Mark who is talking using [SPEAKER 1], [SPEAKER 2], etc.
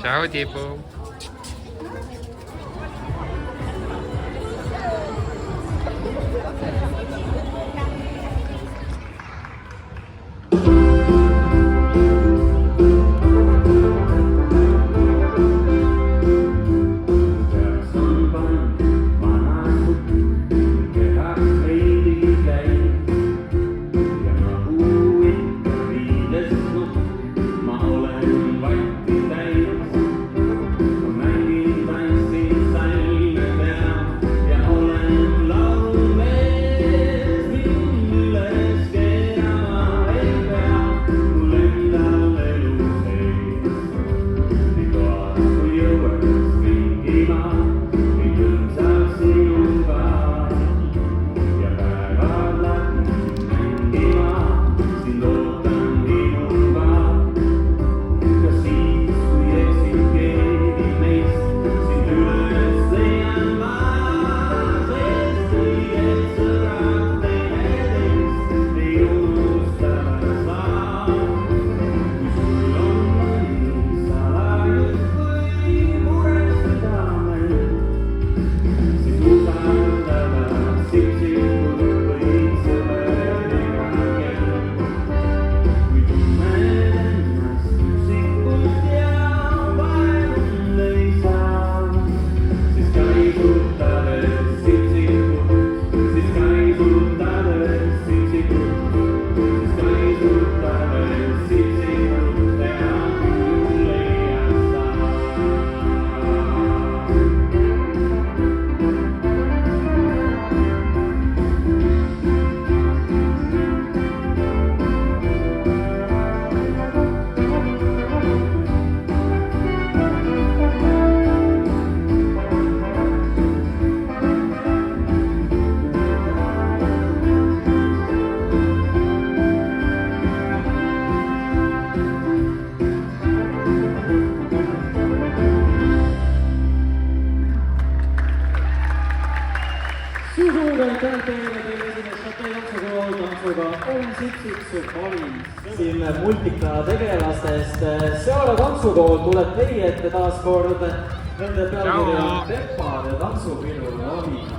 [SPEAKER 1] Ciao Tipo.
[SPEAKER 2] Suur aitäh teile, teile esines Šatei tantsukool tantsuga On Sipsik Surprise. Siin multika tegelastest Seala tantsukool tuleb teie ette taas kord. Nende pealkiri on Peppa ja tantsupidu Novi.